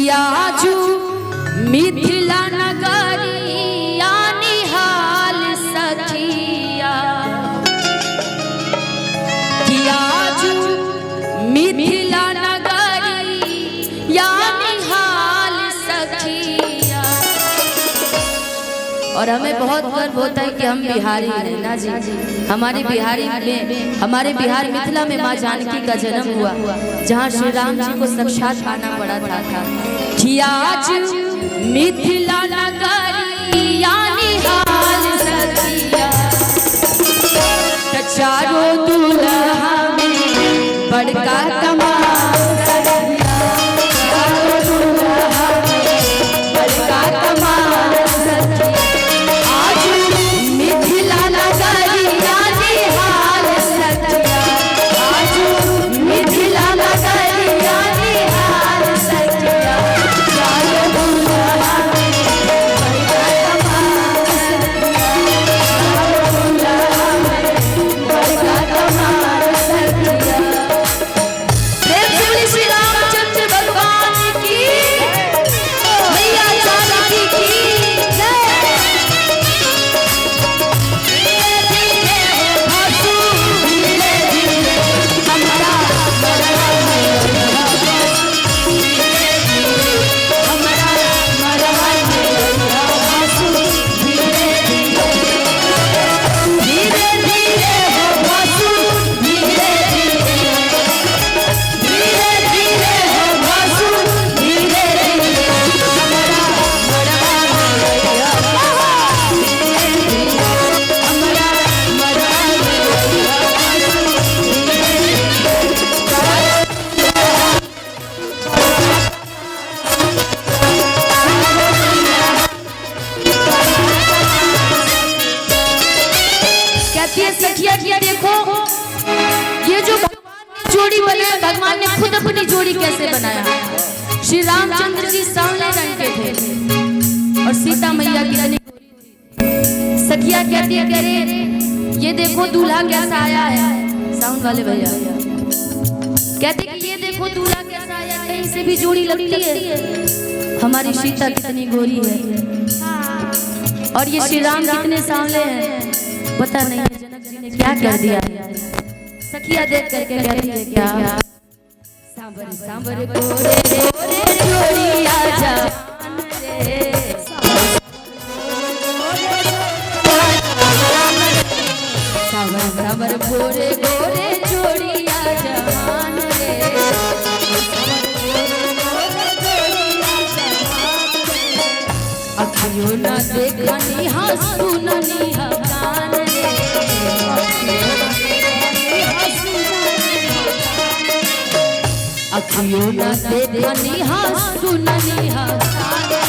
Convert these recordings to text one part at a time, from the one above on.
आजू मिथिला नगरिया निहाल सखिया कि आजू मिथिला नगरिया निहाल सखिया। और हमें बहुत गर्व होता है कि हम बिहारी हैं ना जी। हमारे बिहार मिथिला में माँ जानकी का जन्म हुआ, जहाँ श्री राम जी को साक्षात आना पड़ा था। आज मिथिला नगरिया निहाल सखिया, चारों दुल्हा में बड़का कमाल सखिया, चारों दुल्हा में बड़का कमाल सखिया। आज मिथिला नगरिया निहाल सखिया, आज मिथिला नगरिया निहाल सखिया, चारों दुल्हा में बड़का कमाल सखिया, चारों दुल्हा में बड़का कमाल सखिया। प्रेम से बोलिए श्री रामचंद्र भगवान की, मैया जानकी की जय। धीरे धीरे हंसू, धीरे धीरे हमारा मरवा में हंसू, धीरे धीरे हमारा मरवा में हंसू, धीरे धीरे धीरे धीरे हो हंसू, धीरे धीरे धीरे धीरे हो हंसू, धीरे धीरे हमारा मरवा में हंसू, धीरे धीरे हमारा मरवा में कहती है सखिया कि देखो ये जो भगवान ने जोड़ी बनाया, भगवान ने खुद अपनी जोड़ी कैसे बनाया। श्री रामचंद्र जी सांवले रंग के थे और सीता मैया कितनी गोरी थी। सखिया कहती है कह रहे ये देखो दूल्हा कैसा आया है, साउंड वाले भैया कहते कि ये देखो दूल्हा कैसा आया, कहीं से भी जोड़ी लगती है। हमारी सीता कितनी गोरी है और ये श्री राम कितने सांवले हैं, पता नहीं है जनक जी ने क्या कर दिया। सखिया देख करके कहती है क्या, सांबर सांबर गोरे गोरे जोड़िया जवान रे, सांबर सांबर गोरे गोरे जोड़िया जवान रे, अखियों न देखनी हाँ सुननी हाँ कान रे, अखियों न देखनी हाँ सुननी हाँ कान रे।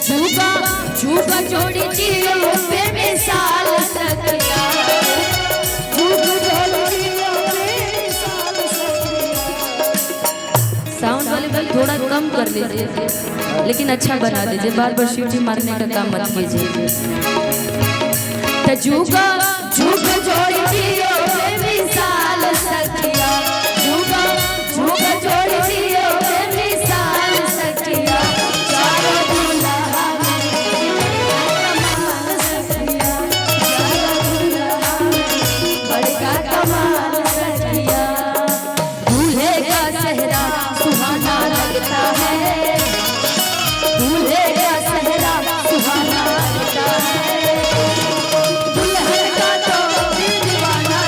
झूबा झूबा जोड़ी जियो पे मिसाल सखिया, साउंड वाले भाई थोड़ा कम कर लीजिए, लेकिन अच्छा बना दीजिए, बार बार सीटी मारने का काम मत कीजिए। झूबा झूबा जोड़ी जियो पे मिसाल सखिया, झूबा झूबा जोड़ी जियो पे मिसाल सखिया, चारों दुल्हा में कमाल सखिया, चारों दुल्हा में बड़का कमाल सखिया। दूल्हे का सेहरा सुहाना लगता है, दूल्हे का सेहरा सुहाना लगता है, दुल्हन का तो दिल दीवाना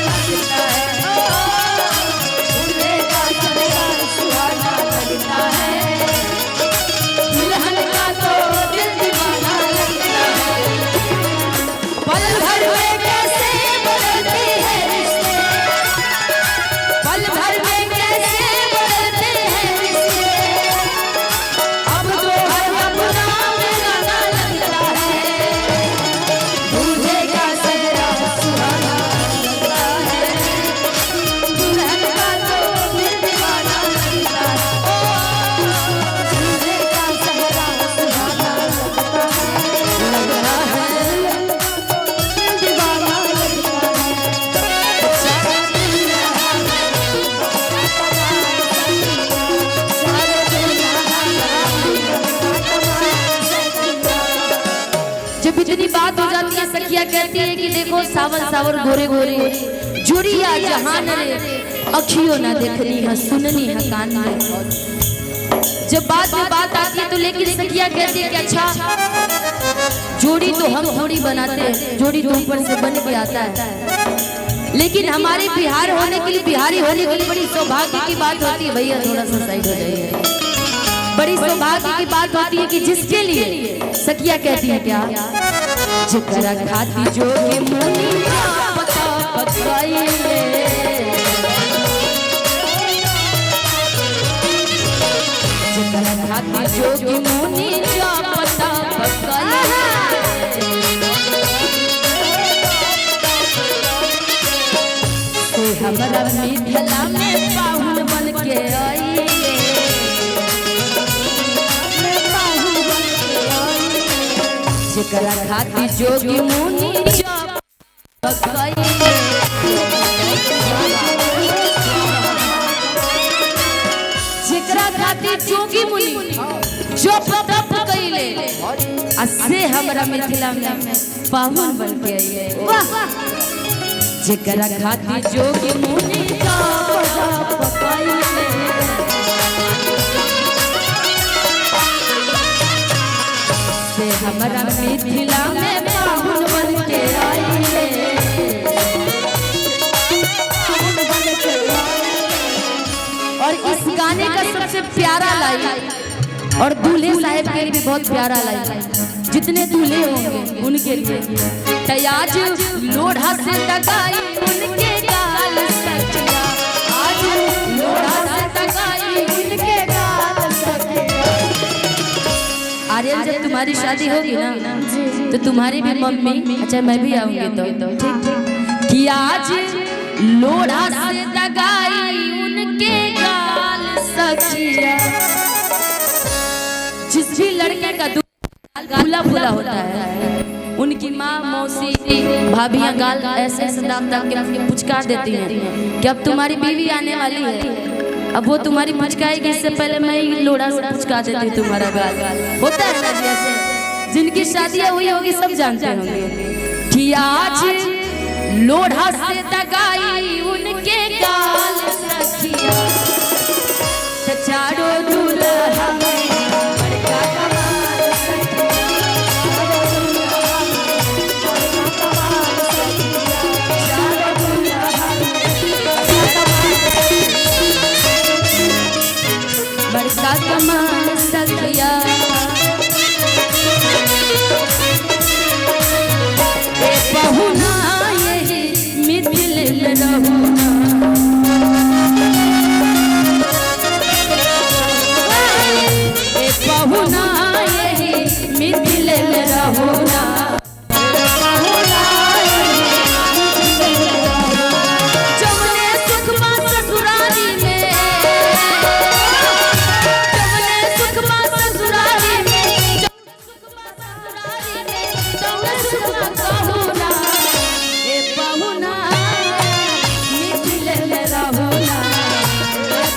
सखिया कहती है कि देखो सावन सावर गोरे गोरे जुड़िया जहान रे अखियों ना देखनी है सुननी है कान में। जब बात में बात आती है तो लेकिन सखिया कहती है कि अच्छा जोड़ी तो हम थोड़ी बनाते हैं, जोड़ी तो ऊपर से बन के आता है, लेकिन हमारे बिहार होने के लिए, बिहारी होने के लिए बड़ी सौभाग्य की बात होती है। भैया थोड़ा सा साइड हो जाइए। बड़ी सौभाग्य की बात होती है कि जिसके लिए सखिया कहती है क्या, जिकरा खाती जोगी मुनि पता पकाई खाती जोगी मुनि जा पता पकाई से हमारा मिथिला में पाहुन बन के आई, जिकरा खाती जोगी मुनि जा पकाई जिकरा खाती जोगी मुनि जो पता पकैले असे हमरा मिथिला में पाहुन बन के आई। वाह जिकरा खाती जोगी मुनि जा पकाई से हमरा मिथिला में पाहुन बन के आई। और इस गाने का सबसे प्यारा लाइन और दूल्हे साहब के लिए भी बहुत प्यारा लाइन, जितने दूल्हे होंगे उनके लिए, आज लोढ़ा से दगाई उनके गाल सखिया, आज लोढ़ा से दगाई उनके गाल सखिया। आर्यन जब तुम्हारी शादी होगी ना तो तुम्हारी भी मम्मी, अच्छा मैं भी आऊंगी तो ठीक कि आज लोढ़ा से दगाई उनके गाल सखिया। जिस भी लड़के का दूल्हा फूला होता है उनकी माँ मौसी भाभियाँ गाल ऐसे ऐसे दाब दाब के पुचकार देती हैं कि अब तुम्हारी बीवी आने वाली है, अब वो तुम्हारी पुचकाएगी, इससे पहले मैं ही लोढ़ा से पुचका देती तुम्हारा गाल। होता है ना जैसे जिनकी शादियाँ हुई होगी सब जानते होंगे कि आज लोढ़ा से दगाई उनके गाल सखिया, चारों दूल्हा में बड़का कमाल बड़का कमाल सखिया। पहुना यही मिथिल रहुना, पहुना यही मिथिल रहुना, जमने सुखमा ससुराली में, जमने सुखमा ससुराली में, जमने सुखमा कहूना, ए पहुना मिथिल रहुना,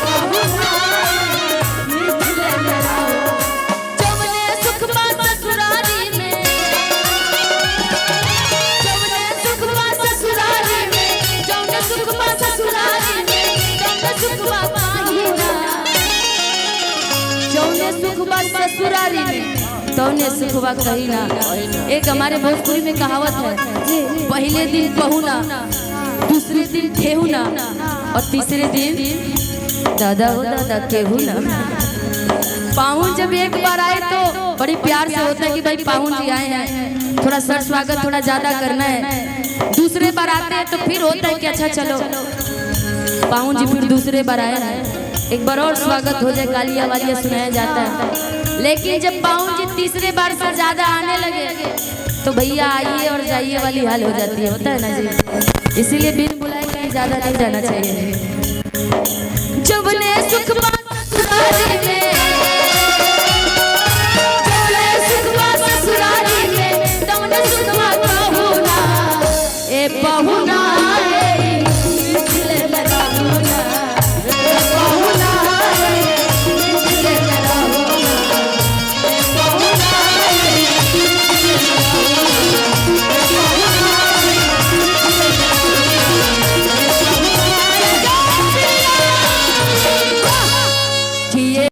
पहुना मिथिल रहुना, जमने सुखमा ससुराली में, जमने सुखमा ससुराली में, जमने सुखमा ससुराली में, जमने सुखमा पाहिना, जमने सुखमा ससुराली में तौने सुखवा कहिना। एक हमारे भोजपुरी में कहावत है, पहले दिन पहुना, दूसरे दिन ठेहुना और तीसरे दिन दादा हो दादा केहुना। पाहुन जब एक बार आए तो बड़ी प्यार से होता है कि भाई पाहुन जी आए हैं, थोड़ा सर स्वागत थोड़ा ज्यादा करना है। दूसरे बार आते हैं तो फिर होता है कि अच्छा चलो पाहुन जी फिर दूसरे बार आए हैं, एक बार और स्वागत हो जाए, गालियाँ वालियाँ सुनाया जाता है। लेकिन जब पाहुन जी तीसरे बार से ज्यादा आने लगे तो भैया आइए और जाइए वाली हाल हो जाती है, होता है ना जी। इसीलिए बिन बुलाए कहीं ज्यादा नहीं जाना चाहिए।